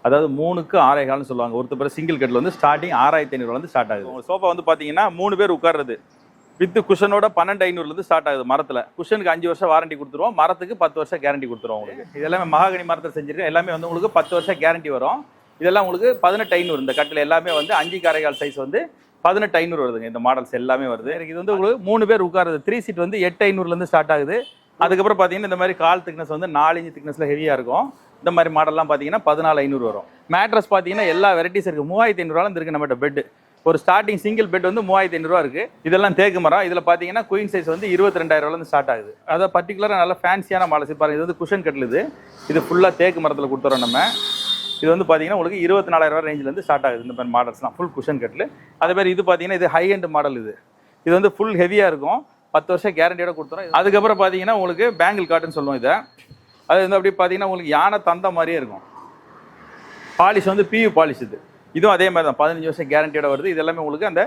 அதாவது 3க்கு 6.25 சொல்லுவாங்க. ஒருத்தர் சிங்கிள் கட்டில் வந்து ஸ்டார்டிங் 6500 ஸ்டார்ட் ஆகுது. உங்கள் சோஃபா வந்து பார்த்தீங்கன்னா 3 பேர் உட்கார்றது வித் குஷனோட 12,500 ஸ்டார்ட் ஆகுது. மரத்தில் குஷனுக்கு 5 வருஷம் வாரண்டி கொடுத்துருவோம், மரத்துக்கு 10 வருஷம் கேரண்டி கொடுத்துருவோம் உங்களுக்கு. இதெல்லாமே மகாகனி மரத்தில் செஞ்சிருக்கேன். எல்லாமே வந்து உங்களுக்கு 10 வருஷம் கேரண்டி வரும். இதெல்லாம் உங்களுக்கு 18,500. இந்த கட்டில் எல்லாமே வந்து 5 1/4 சைஸ் வந்து 18,500 வருதுங்க. இந்த மாடல்ஸ் எல்லாமே வருது. இது வந்து உங்களுக்கு 3 பேர் உட்காருது 3 சீட் வந்து 8,500 ஸ்டார்ட் ஆகுது. அதுக்கப்புறம் பார்த்தீங்கன்னா இந்த மாதிரி கால் திக்னஸ் வந்து 4 இன்ச் திக்னஸில் ஹெவியாக இருக்கும். இந்த மாதிரி மாடல்லாம் பார்த்தீங்கன்னா 14,500 வரும். மேட்ரஸ் பார்த்தீங்கன்னா எல்லா வெரைட்டிஸ் இருக்குது. 3,500 இருக்குது நம்மகிட்ட பெட். ஒரு ஸ்டார்டிங் சிங்கிள் பெட் வந்து 3,500 இருக்குது. இதெல்லாம் தேக்கு மரம். இதில் பார்த்தீங்கன்னா குயின் சைஸ் வந்து 22,000 ஸ்டார்ட் ஆகுது. அதாவது பர்டிகுலராக நல்ல ஃபேன்சியான மாடல்ஸ் பாருங்க. இது வந்து குஷன் கட்டில். இது ஃபுல்லாக தேக்கு மரத்தில் கொடுத்துறோம் நம்ம. இது வந்து பார்த்தீங்கன்னா உங்களுக்கு 24,000 ரேஞ்சிலேருந்து ஸ்டார்ட் ஆகுது. இந்த மாதிரி மாடல்ஸ்லாம் ஃபுல் குஷன் கட்டில். அதே மாதிரி இது பார்த்தீங்கன்னா இது ஹை எண்ட் மாடல். இது வந்து ஃபுல் ஹெவியாக இருக்கும். 10 வருஷம் கேரண்டியோட கொடுத்துறோம். அதுக்கப்புறம் பார்த்தீங்கன்னா உங்களுக்கு பேங்கிள் காட்டுன்னு சொல்லுவோம் இதை. அது வந்து அப்படி பார்த்தீங்கன்னா உங்களுக்கு யானை தந்த மாதிரியே இருக்கும். பாலிஷ் வந்து பியூ பாலிஷ். இதுவும் அதே மாதிரி தான் 15 வருஷம் கேரண்டியோட வருது. இது எல்லாமே உங்களுக்கு அந்த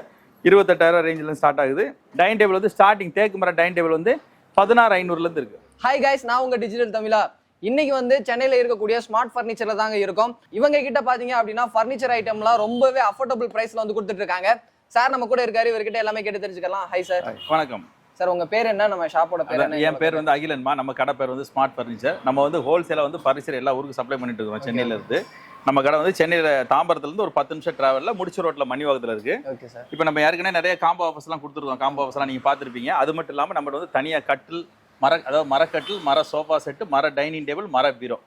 28,000 ரேஞ்சில் ஸ்டார்ட் ஆகுது. டைனிங் டேபிள் வந்து ஸ்டார்டிங் தேக்கு மரம் டைனிங் டேபிள் வந்து 16,500 இருக்கு. ஹாய் கைஸ், நான் உங்க டிஜிட்டல் தமிழா. இன்னைக்கு வந்து சென்னையில இருக்கக்கூடிய ஸ்மார்ட் ஃபர்னிச்சர்ல தாங்க இருக்கும். இவங்க கிட்ட பாத்தீங்க அப்படின்னா ஃபர்னிச்சர் ஐட்டம்லாம் ரொம்பவே அஃபோர்டபுள் பிரைஸ்ல வந்து கொடுத்துட்டு இருக்காங்க. சார் நம்ம கூட இருக்காரு, இவர்கிட்ட எல்லாமே கேட்டு தெரிஞ்சுக்கலாம். Hi sir. வணக்கம் சார். உங்க பேர் என்ன? நம்ம ஷாப்போட பேர் என்ன? என் பேர் வந்து அகிலன்மா. நம்ம கடை பேர் வந்து ஸ்மார்ட் ஃபர்னிச்சர். நம்ம வந்து ஹோல்சேலாக வந்து ஃபர்னிச்சர் எல்லா ஊருக்கு சப்ளை பண்ணிட்டு இருக்கோம் சென்னையில இருந்து. நம்ம கடை வந்து சென்னையில் தாம்பரத்துலேருந்து ஒரு 10 நிமிஷம் டிராவலில் முடிச்சு ரோட்டில் மணிவாகத்தில் இருக்குது. Okay sir. இப்போ நம்ம ஏற்கனவே நிறைய காம்போ ஆஃபர்ஸ்லாம் கொடுத்துருக்கோம். காம்போ ஆஃபர்ஸ்லாம் நீங்கள் பார்த்துருப்பீங்க. அது மட்டும் இல்லாமல் நம்மளோட வந்து தனியாக கட்டில், அதாவது மரக்கட்டில், மர சோஃபா செட்டு, மர டைனிங் டேபிள், மர பீரோ,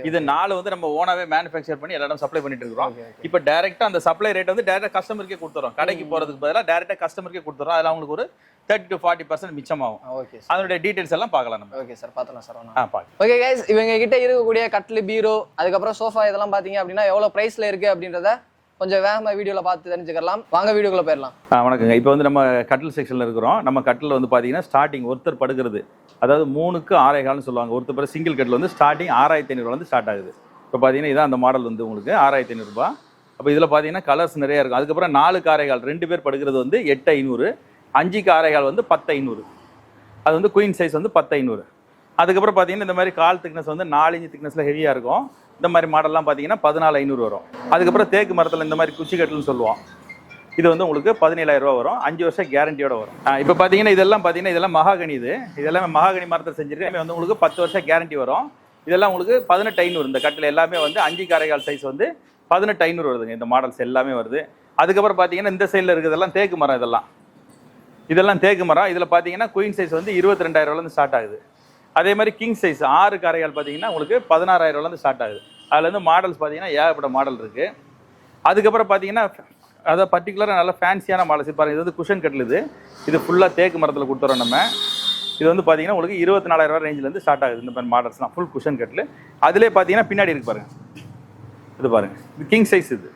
இது 4 வந்து நம்ம ஓனாவே மேனுஃபேக்சர் பண்ணி எல்லாரும் சப்ளை பண்ணிட்டு இருக்கோம். இப்போ டைரக்டா அந்த சப்ளை ரேட் வந்து டைரக்டா கஸ்டமருக்கே கொடுத்துறோம். கடைக்கு போறதுக்கு பதிலாக டைரக்டா கஸ்டமருக்கே கொடுத்துறோம். அதில் அவங்களுக்கு ஒரு 30 to 40% மிச்சமாகும். ஓகே. அதனுடைய டீடைல்ஸ் எல்லாம் பார்க்கலாம் நம்ம. ஓகே சார், பார்த்தலாம் சார். பார்க்கலாம். ஓகே கைஸ், இவங்க கிட்ட இருக்கக்கூடிய கட்டில், பீரோ, அதுக்கப்புறம் சோஃபா இதெல்லாம் பாத்தீங்க அப்படின்னா எவ்வளவு பிரைஸ்ல இருக்கு அப்படின்றத கொஞ்சம் வேகமா வீடியோல பார்த்து தெரிஞ்சுக்கலாம். வாங்க வீடியோக்குள்ள போயிடலாம். வணக்கங்க. இப்போ வந்து நம்ம கட்டில் செக்ஷன்ல இருக்கிறோம். நம்ம கட்டில் வந்து பாத்தீங்கன்னா ஸ்டார்டிங் ஒருத்தர் படுக்கிறது, அதாவது 3க்கு 6.25 சொல்லுவாங்க. ஒருத்தர் சிங்கிள் கட்டில் வந்து ஸ்டார்டிங் 6,500 ஸ்டார்ட் ஆகுது. இப்போ பார்த்தீங்கன்னா இதான் அந்த மாடல் வந்து உங்களுக்கு 6,500. அப்போ இதில் பார்த்தீங்கன்னா கலர்ஸ் நிறைய இருக்கும். அதுக்கப்புறம் 4க்கு 6.25 2 பேர் படுக்கிறது வந்து 8,500. 5க்கு 6.25 வந்து 10,500. அது வந்து குயின் சைஸ் வந்து 10,500. அதுக்கப்புறம் பார்த்தீங்கன்னா இந்த மாதிரி கால் திக்னஸ் வந்து 4 இன்ச் திக்னஸில் ஹெவியாக இருக்கும். இந்த மாதிரி மாடல்லாம் பார்த்தீங்கன்னா 14,500 வரும். அதுக்கப்புறம் தேக்கு மரத்தில் இந்த மாதிரி குச்சி கட்டில்னு சொல்லுவோம். இது வந்து உங்களுக்கு 17,000 வரும். 5 வருஷம் கேரண்டியோட வரும். இப்போ பார்த்தீங்கன்னா இதெல்லாம் மகாகனி. இதெல்லாம் மகாகனி மரத்தில் செஞ்சிருக்கேன். வந்து உங்களுக்கு 10 வருஷம் கேரண்டி வரும். இதெல்லாம் உங்களுக்கு 18,500. இந்த கட்டில் எல்லாமே வந்து 5 1/4 சைஸ் வந்து 18,500 வருதுங்க. இந்த மாடல்ஸ் எல்லாமே வருது. அதுக்கப்புறம் பார்த்தீங்கன்னா இந்த சைடில் இருக்கிறதெல்லாம் தேக்கு மரம். இதெல்லாம் தேக்கு மரம். இதில் பார்த்தீங்கன்னா குயின் சைஸ் வந்து 22,000 ஸ்டார்ட் ஆகுது. அதே மாதிரி கிங் சைஸ் 6 1/4 பார்த்தீங்கன்னா உங்களுக்கு 16,000 ஸ்டார்ட் ஆகுது. அதில் வந்து மாடல்ஸ் பார்த்தீங்கன்னா ஏகப்பட்ட மாடல் இருக்குது. அதுக்கப்புறம் பார்த்தீங்கன்னா அதாவது பர்டிகுலராக நல்ல ஃபேன்சியான மாடல்ஸ் பாருங்கள். இது வந்து குஷன் கட்டில். இது ஃபுல்லாக தேக்கு மரத்தில் கொடுத்துறோம் நம்ம. இது வந்து பார்த்தீங்கன்னா உங்களுக்கு 24,000 ரேஞ்சிலேருந்து ஸ்டார்ட் ஆகுது. இந்த மாதிரி மாடல்ஸ்லாம் ஃபுல் குஷன் கட்டில். அதிலே பார்த்தீங்கன்னா பின்னாடி இருக்கு பாருங்கள். இது பாருங்கள், இது கிங் சைஸ். இது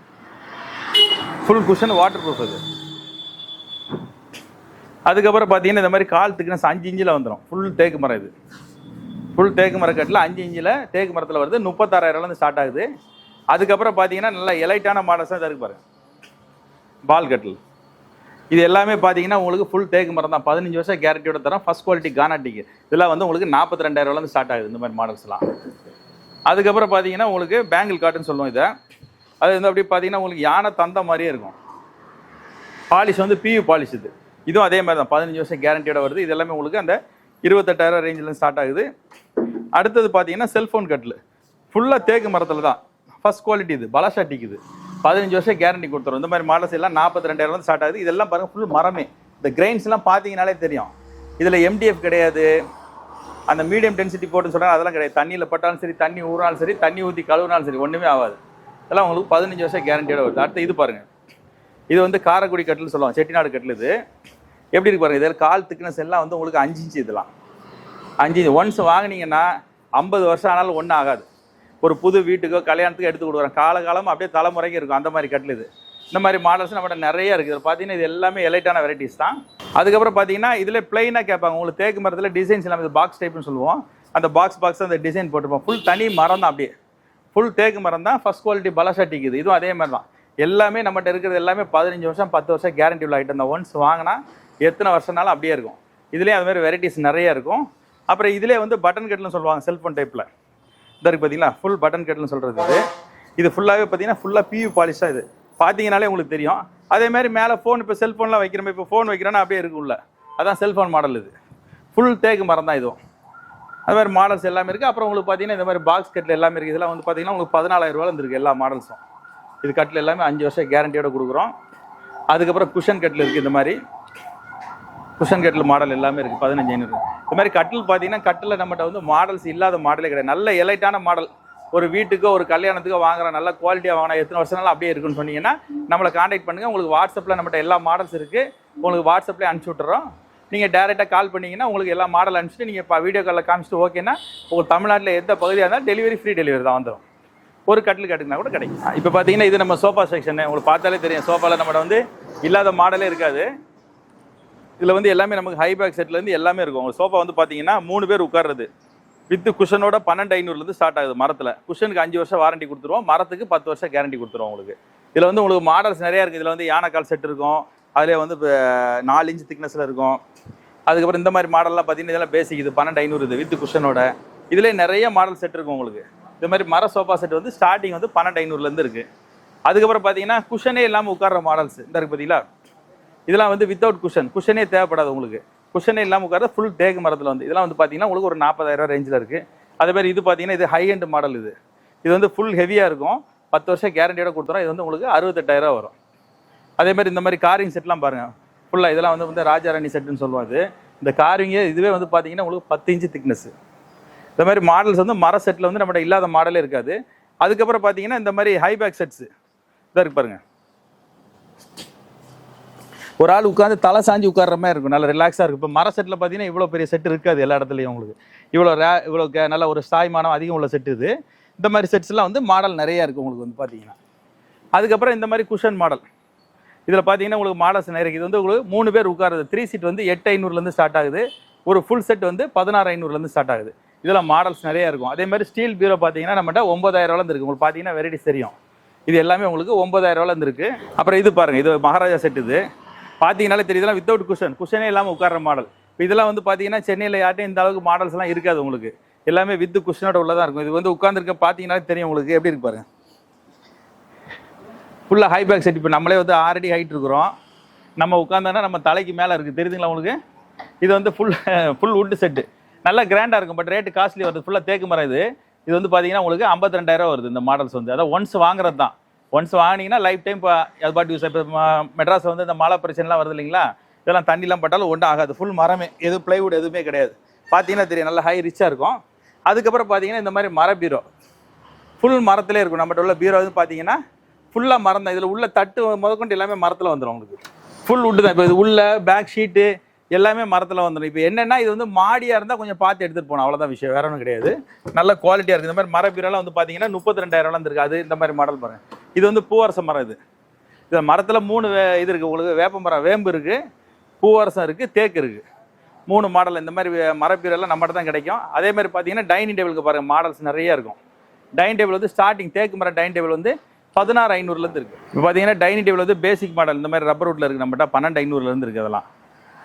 ஃபுல் குஷன், வாட்டர் ப்ரூஃப். அதுக்கப்புறம் பார்த்தீங்கன்னா இந்த மாதிரி கால் திக்னஸ் 5 இன்ச்சில் வந்துடும். ஃபுல் தேக்கு மரம். இது ஃபுல் தேக்கு மர கட்டில் 5 இன்ச்சில் தேக்கு மரத்தில் வருது. 36,000 ஸ்டார்ட் ஆகுது. அதுக்கப்புறம் பார்த்தீங்கன்னா நல்லா எலைட்டான மாடல்ஸ் தான் இருக்கு பாருங்க. பால் கட்டில் இது எல்லாமே பார்த்தீங்கன்னா உங்களுக்கு ஃபுல் தேக்கு மரம் தான். 15 வருஷம் கேரண்டியோட தரோம். ஃபர்ஸ்ட் குவாலிட்டி கானாட்டிக்கு இதெல்லாம் வந்து உங்களுக்கு 42,000 ஸ்டார்ட் ஆகுது. இந்த மாதிரி மாடல்ஸ்லாம். அதுக்கப்புறம் பார்த்தீங்கன்னா உங்களுக்கு பேங்கிள் காட்டுன்னு சொல்லுவோம் இதை. அது வந்து அப்படி பார்த்தீங்கன்னா உங்களுக்கு யானை தந்த மாதிரியே இருக்கும். பாலிஷ் வந்து பியூ பாலிஷ். இதுவும் அதே மாதிரி தான் 15 வருஷம் கேரண்டியோட வருது. இது எல்லாமே உங்களுக்கு அந்த 28,000 ரேஞ்சில் ஸ்டார்ட் ஆகுது. அடுத்தது பார்த்தீங்கன்னா செல்ஃபோன் கட்டில் ஃபுல்லாக தேக்கு மரத்தில் தான். First quality. இது பலாஷாட்டிக்கு. இது 15 வருஷம் கேரண்டி கொடுத்துரும். இந்த மாதிரி மாடல்ஸ் எல்லாம் 42,000 ஸ்டார்ட் ஆகுது. இதெல்லாம் பாருங்கள் ஃபுல் மரமே. இந்த கிரெயின்ஸ்லாம் பார்த்தீங்கனாலே தெரியும். இதில் எம்டிஎஃப் கிடையாது. அந்த மீடியம் டென்சிட்டி போட்டுன்னு சொல்கிறாங்க, அதெல்லாம் கிடையாது. தண்ணியில் பட்டாலும் சரி, தண்ணி ஊறினாலும் சரி, தண்ணி ஊற்றி கழுவினாலும் சரி, ஒன்றுமே ஆகாது. இதெல்லாம் உங்களுக்கு 15 வருஷம் கேரண்டியோட வருது. அடுத்து இது பாருங்கள். இது வந்து காரைக்குடி கட்டில் சொல்லுவாங்க, செட்டிநாடு கட்டில். இது எப்படி இருக்கு பாருங்கள். இதில் கால் திக்னஸ் எல்லாம் வந்து உங்களுக்கு 5 இன்ச்சு. இதெல்லாம் 5 இன்ச்சு. ஒன்ஸ் வாங்கினீங்கன்னா 50 வருஷம் ஆனாலும் ஒன்றும் ஆகாது. ஒரு புது வீட்டுக்கோ கல்யாணத்துக்கு எடுத்து கொடுக்குறோம். காலகாலமாக அப்படியே தலைமுறைக்கு இருக்கும். அந்த மாதிரி கட்டில். இது இந்த மாதிரி மாடல்ஸ் நம்மகிட்ட நிறைய இருக்குது. இதில் பார்த்தீங்கன்னா இது எல்லாமே எலைட்டான வெரைட்டிஸ் தான். அதுக்கப்புறம் பார்த்தீங்கன்னா இதில் பிளைனாக கேட்பாங்க. உங்களுக்கு தேக்கு மரத்தில் டிசைன்ஸ் எல்லாமே இது பாக்ஸ் டைப்னு சொல்லுவோம். அந்த பாக்ஸ் அந்த டிசைன் போட்டுருப்போம். ஃபுல் தனி மரம் தான். அப்படியே ஃபுல் தேக்கு மரம் தான். ஃபர்ஸ்ட் குவாலிட்டி பலாஷாட்டிக்கு. இதுவும் அதே மாதிரி தான். எல்லாமே நம்மகிட்ட இருக்கிறது எல்லாமே 15 வருஷம் 10 வருஷம் கேரண்டி உள்ள ஐட்டம் தான். ஒன்ஸ் வாங்கினா எத்தனை வருஷம்னாலும் அப்படியே இருக்கும். இதுலேயே அது மாதிரி வெரைட்டிஸ் நிறைய இருக்கும். அப்புறம் இதிலே வந்து பட்டன் கட்டில்னு சொல்லுவாங்க, செல்ஃபோன் டைப்பில். இதாக இருக்குது பார்த்தீங்களா, ஃபுல் பட்டன் கட்டில்னு சொல்கிறது. இது ஃபுல்லாகவே பார்த்தீங்கன்னா ஃபுல்லாக பியூ பாலிஷ் தான். இது பார்த்தீங்கனாலே உங்களுக்கு தெரியும். அதே மாதிரி மேலே ஃபோன், இப்போ செல்ஃபோன்லாம் வைக்கிறோம், இப்போ ஃபோன் வைக்கிறோன்னா அப்படியே இருக்கும்ல, அதான் செல்ஃபோன் மாடல். இது ஃபுல் தேக்கு மரம் தான் இதுவும். அது மாதிரி மாடல்ஸ் எல்லாமே இருக்குது. அப்புறம் உங்களுக்கு பார்த்தீங்கன்னா இந்த மாதிரி பாக்ஸ் கட்டில் எல்லாமே இருக்குது. இதெல்லாம் வந்து பார்த்தீங்கன்னா உங்களுக்கு 14,000 ரூபாயில் இருந்திருக்கு எல்லா மாடல்ஸும். இது கட்டில் எல்லாமே 5 வருஷம் கேரண்டியோட கொடுக்குறோம். அதுக்கப்புறம் குஷன் கட்டில் இருக்குது. இந்த மாதிரி குஷன் கட்டில் மாடல் எல்லாமே இருக்குது 15,500. இந்த மாதிரி கட்டில் பார்த்தீங்கன்னா கட்டில் நம்மகிட்ட வந்து மாடல்ஸ் இல்லாத மாடலே கிடையாது. நல்ல எலைட்டான மாடல். ஒரு வீட்டுக்கோ ஒரு கல்யாணத்துக்கோ வாங்குற நல்ல குவாலிட்டியாக வாங்கினா எத்தனை வருஷம்னாலும் அப்படியே இருக்குன்னு சொன்னீங்கன்னா நம்மளை காண்டாக்ட் பண்ணுங்கள். உங்களுக்கு வாட்ஸ்அப்பில் நம்மகிட்ட எல்லா மாடல்ஸ் இருக்குது. உங்களுக்கு வாட்ஸ்அப்லேயே அனுப்பிச்சி விட்டுறோம். நீங்கள் டேரெக்டாக கால் பண்ணிங்கன்னா உங்களுக்கு எல்லா மாடல் அனுப்பிச்சிட்டு நீங்கள் இப்போ வீடியோ காலில் காமிச்சிட்டு ஓகேன்னா உங்களுக்கு தமிழ்நாட்டில் எந்த பகுதியாக இருந்தாலும் டெலிவரி ஃப்ரீ டெலிவரி தான் வந்துடும். ஒரு கட்டில் கேட்டுக்குன்னா கூட கிடைக்கும். இப்போ பார்த்தீங்கன்னா இது நம்ம சோஃபா செக்ஷன். உங்களுக்கு பார்த்தாலே தெரியும், சோஃபாவில் நம்மகிட்ட வந்து இல்லாத மாடலே இருக்காது. இதில் வந்து எல்லாமே நமக்கு ஹை பேக் செட்லேருந்து எல்லாமே இருக்கும். உங்கள் சோஃபா வந்து பார்த்தீங்கன்னா 3 பேர் உட்கார்றது வித் குஷனோட 12,500 ஸ்டார்ட் ஆகுது. மரத்தில் குஷனுக்கு 5 வருஷம் வாரண்டி கொடுத்துருவோம். மரத்துக்கு 10 வருஷம் கேரண்டி கொடுத்துருவோம் உங்களுக்கு. இதில் வந்து உங்களுக்கு மாடல்ஸ் நிறையா இருக்குது. இதில் வந்து யானைக்கால் செட் இருக்கும். அதிலே வந்து 4 இன்ச் திக்னஸில் இருக்கும். அதுக்கப்புறம் இந்த மாதிரி மாடல்லாம் பார்த்தீங்கன்னா இதெல்லாம் பேசிக். இது 12,500 இது வித் குஷனோட. இதிலே நிறைய மாடல் செட் இருக்கும் உங்களுக்கு. இந்த மாதிரி மர சோஃபா செட் வந்து ஸ்டார்டிங் வந்து 12,500 இருக்குது. அதுக்கப்புறம் பார்த்தீங்கன்னா குஷனே இல்லாமல் உட்கார்ற மாடல்ஸ் இந்த இருக்குது பார்த்தீங்களா. இதெல்லாம் வந்து வித்தவுட் குஷனே தேவைப்படாது உங்களுக்கு. குஷனே இல்லாமல் உட்கார ஃபுல் தேக்கு மரத்தில் வந்து இதெல்லாம் வந்து பார்த்தீங்கன்னா உங்களுக்கு ஒரு 40,000 ரேஞ்சில் இருக்குது. அதே மாதிரி இது பார்த்தீங்கன்னா இது ஹை எண்ட் மாடல். இது வந்து ஃபுல் ஹெவியாக இருக்கும். 10 வருஷம் கேரண்டியோட கொடுத்துறோம். இது வந்து உங்களுக்கு 68,000 வரும். அதே மாதிரி இந்த மாதிரி காரிங் செட்லாம் பாருங்கள் ஃபுல்லாக. இதெல்லாம் வந்து ராஜாராணி செட்டுன்னு சொல்லுவாங்க. இந்த காரிங்கே இதுவே வந்து பார்த்தீங்கன்னா உங்களுக்கு 10 இன்ச்சு திக்னஸ். இந்த மாதிரி மாடல்ஸ் வந்து மர செட்டில் வந்து நம்மகிட்ட இல்லாத மாடலே இருக்காது. அதுக்கப்புறம் பார்த்தீங்கன்னா இந்த மாதிரி ஹை பேக் செட்ஸு இதாக இருக்கு பாருங்கள். ஒரு ஆள் உட்காந்து தலை சாஞ்சி உட்கார்ற மாதிரி இருக்கும். நல்ல ரிலாக்ஸாக இருக்கும். இப்போ மர செட்டில் பார்த்தீங்கன்னா இவ்வளோ பெரிய செட்டு இருக்காது எல்லா இடத்துலையும் உங்களுக்கு. இவ்வளோ நல்ல ஒரு சாய்மானம் அதிகம் உள்ள செட்டு இது. இந்த மாதிரி செட்ஸ்லாம் வந்து மாடல் நிறையா இருக்குது உங்களுக்கு வந்து பார்த்தீங்கன்னா. அதுக்கப்புறம் இந்த மாதிரி குஷன் மாடல். இதில் பார்த்தீங்கன்னா உங்களுக்கு மாடல்ஸ் நிறைய. இது வந்து உங்களுக்கு 3 பேர் உட்காருது. 3 சீட் வந்து 8,500 ஸ்டார்ட் ஆகுது. ஒரு ஃபுல் செட் வந்து 16,500 ஸ்டார்ட் ஆகுது. இதில் மாடல்ஸ் நிறையா இருக்கும். அதே மாதிரி ஸ்டீல் பீரோ பார்த்தீங்கன்னா நம்மகிட்ட 9,000 இருக்குது. உங்களுக்கு பார்த்தீங்கன்னா வெரைட்டிஸ் தெரியும். இது எல்லாமே உங்களுக்கு 9,000 இருக்குது. அப்புறம் இது பாருங்கள், இது மகாராஜா செட். இது பார்த்தீங்கன்னாலே தெரியுதுலாம் வித்தவுட் குஷனே இல்லாமல் உட்கார்ற மாடல். இப்போ இதெல்லாம் வந்து பார்த்தீங்கன்னா சென்னையில் யார்ட்டையும் இந்த அளவுக்கு மாடல்ஸ்லாம் இருக்காது உங்களுக்கு. எல்லாமே வித் குஷனோட உள்ளதாக இருக்கும். இது வந்து உட்காந்துருக்க பார்த்தீங்கன்னாலே தெரியும் உங்களுக்கு எப்படி இருக்கு பாருங்க. ஃபுல்லாக ஹை பேக் செட். இப்போ நம்மளே வந்து 6 அடி ஹைட் இருக்கிறோம். நம்ம உட்காந்தோன்னா நம்ம தலைக்கு மேலே இருக்குது தெரியுதுங்களா உங்களுக்கு. இது வந்து ஃபுல் வுட் செட்டு. நல்லா கிராண்டாக இருக்கும். பட் ரேட்டு காஸ்ட்லி வருது. ஃபுல்லாக தேக்கு மரம். இது வந்து பார்த்தீங்கன்னா உங்களுக்கு 52,000 வருது இந்த மாடல்ஸ் வந்து. அதான் ஒன்ஸ் வாங்குறது தான். ஒன்ஸ் வாங்கினீங்கன்னா லைஃப் டைம் இப்போ அது பாட்டு யூஸ். இப்போ மெட்ராஸில் வந்து இந்த மழை பிரச்சனைலாம் வருது இல்லைங்களா, இதெல்லாம் தண்ணிலாம் பட்டாலும் ஒன்றும் ஆகாது. ஃபுல் மரமே, எதுவும் ப்ளைவுட் எதுவுமே கிடையாது. பார்த்தீங்கன்னா தெரியும் நல்லா ஹை ரிச்சாக இருக்கும். அதுக்கப்புறம் பார்த்தீங்கன்னா இந்த மாதிரி மர பீரோ ஃபுல் மரத்திலே இருக்கும். நம்மகிட்ட உள்ள பீரோ வந்து பார்த்தீங்கன்னா ஃபுல்லாக மரம் தான். இதில் உள்ள தட்டு முதற்கொண்டு எல்லாமே மரத்தில் வந்துடும் உங்களுக்கு. ஃபுல் வுட்டு தான். இப்போ இது உள்ள பேக் ஷீட்டு எல்லாமே மரத்தில் வந்துடும். இப்போ என்னென்னா இது வந்து மாடியாக இருந்தால் கொஞ்சம் பார்த்து எடுத்துகிட்டு போகணும், அவ்வளோதான் விஷயம், வேற ஒன்றும் கிடையாது. நல்ல குவாலிட்டியாக இருக்குது. இந்த மாதிரி மர பீரோலாம் வந்து பார்த்தீங்கன்னா 32,000 இருக்குது. அது இந்த மாதிரி மாடல் பாருங்கள். இது வந்து பூவரச மரம். இது மரத்தில் 3 இது இருக்குது உங்களுக்கு. வேப்ப மரம், வேம்பு இருக்குது, பூவரசம் இருக்குது, தேக்கு இருக்குது. 3 மாடல். இந்த மாதிரி மர பீரோலாம் நம்மகிட்ட தான் கிடைக்கும். அதே மாதிரி பார்த்தீங்கன்னா டைனிங் டேபிளுக்கு பாருங்கள் மாடல்ஸ் நிறைய இருக்கும். டைனிங் டேபிள் வந்து ஸ்டார்டிங் தேக்கு மரம் டைனிங் டேபிள் வந்து 16,500 இருக்குது. இப்போ பார்த்தீங்கன்னா டைனிங் டேபிள் வந்து பேசிக் மாடல் இந்த மாதிரி ரப்பர் வுட்டில் இருக்குது. நம்மகிட்ட 12,500 இருக்குது.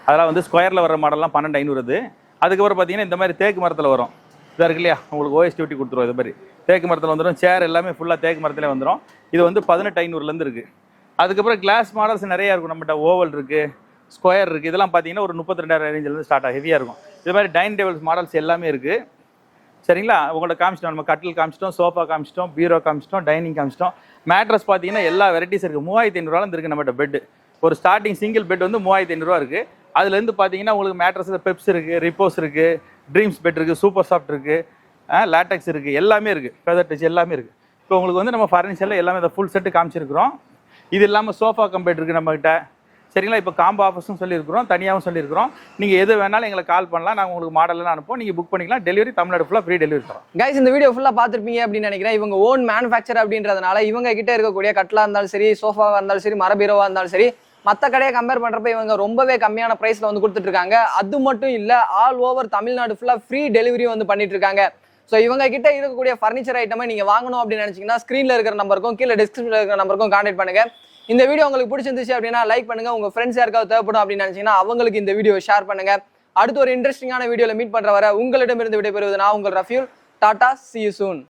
அதெல்லாம் வந்து ஸ்கொயரில் வர மாடல்லாம் 12,500. அதுக்கப்புறம் பார்த்தீங்கன்னா இந்த மாதிரி தேக்கு மரத்தில் வரும். இதாக இருக்கு இல்லையா, உங்களுக்கு ஓஎஸ் டியூட்டி கொடுத்துருவோம். இது மாதிரி தேக்கு மரத்தில் வந்துடும். சேர் எல்லாமே ஃபுல்லாக தேக்கு மரத்திலே வந்துடும். இது வந்து 18,500 இருக்குது. அதுக்கப்புறம் கிளாஸ் மாடல்ஸ் நிறையா இருக்கும். நம்மகிட்ட ஓவல் இருக்குது, ஸ்கொயர் இருக்குது. இதெல்லாம் பார்த்தீங்கன்னா ஒரு 32,000 ரேஞ்சிலேருந்து ஸ்டார்ட் ஆகும். ஹெவியாக இருக்கும். இது மாதிரி டைனிங் டேபிள்ஸ் மாடல்ஸ் எல்லாமே இருக்குது. சரிங்களா, உங்கள்ட்ட காமிச்சிட்டோம். நம்ம கட்டில் காமிச்சிட்டோம், சோஃபா காமிச்சிட்டோம், பீரோ காமிச்சிட்டோம், டைனிங் காமிச்சிட்டோம். மேட்ரஸ் பார்த்தீங்கன்னா எல்லா வெரைட்டிஸ் இருக்குது. 3,500 இருக்குது நம்மகிட்ட பெட்டு. ஒரு ஸ்டார்டிங் சிங்கிள் பெட் வந்து 3,500 இருக்குது. அதுலேருந்து பார்த்தீங்கன்னா உங்களுக்கு மேட்ரஸில் பெப்ஸ் இருக்குது, ரிப்போஸ் இருக்குது, ட்ரீம்ஸ் பெட் இருக்குது, சூப்பர் சாஃப்ட் இருக்குது, லேட்டக்ஸ் இருக்குது, எல்லாமே இருக்குது, ஃபெதர் டச் எல்லாமே இருக்குது. இப்போ உங்களுக்கு வந்து நம்ம ஃபர்னிச்சரில் எல்லாமே இந்த ஃபுல் செட்டு காமிச்சிருக்கிறோம். இது இல்லாமல் சோஃபா கம்பெட் இருக்குது நம்மகிட்ட. சரிங்களா, இப்போ காம்போ ஆஃபர்ஸும் சொல்லியிருக்கிறோம், தனியாகவும் சொல்லியிருக்கிறோம். நீங்கள் எது வேணாலும் எங்களை கால் பண்ணலாம். நாங்கள் உங்களுக்கு மாடல்லாம் அனுப்போம், நீங்கள் புக் பண்ணிக்கலாம். டெலிவரி தமிழ்நாடு ஃபுல்லாக ஃப்ரீ டெலிவரி தரோம். கைஸ், இந்த வீடியோ ஃபுல்லாக பார்த்துருப்பீங்க அப்படின்னு நினைக்கிறேன். இவங்க ஓன் மேனுஃபேக்சர் அப்படின்றதுனால இவங்க கிட்ட இருக்கக்கூடிய கட்டலாக இருந்தாலும் சரி, சோஃபாவாக இருந்தாலும் சரி, மரபீரோவாக இருந்தாலும் சரி, மற்ற கடையை கம்பேர் பண்ணுறப்ப இவங்க ரொம்பவே கம்மியான ப்ரைஸில் வந்து கொடுத்துட்டு இருக்காங்க. அது மட்டும் இல்லை, ஆல் ஓவர் தமிழ்நாடு ஃபுல்லாக ஃப்ரீ டெலிவரி வந்து பண்ணிட்டு இருக்காங்க. ஸோ இவங்க கிட்ட இருக்கக்கூடிய ஃபர்னிச்சர் ஐட்டமை நீங்கள் வாங்கணும் அப்படின்னு நினச்சிங்கன்னா ஸ்க்ரீனில் இருக்கிற நம்பருக்கும் கீழே டிஸ்கிரிப்ஷனில் இருக்கிற நம்பருக்கும் கான்டாக்ட் பண்ணுங்க. இந்த வீடியோ உங்களுக்கு பிடிச்சிருந்துச்சு அப்படின்னா லைக் பண்ணுங்க. உங்க ஃப்ரெண்ட்ஸ் யாருக்காவது தேவைப்படும் அப்படின்னு நினைச்சீங்கன்னா அவங்களுக்கு இந்த வீடியோ ஷேர் பண்ணுங்க. அடுத்து ஒரு இன்ட்ரெஸ்டிங்கான வீடியோல மீட் பண்ற வரை உங்களிடமிருந்து விடைபெறுவது நான் உங்கள் Rafiul. Tata, see you soon.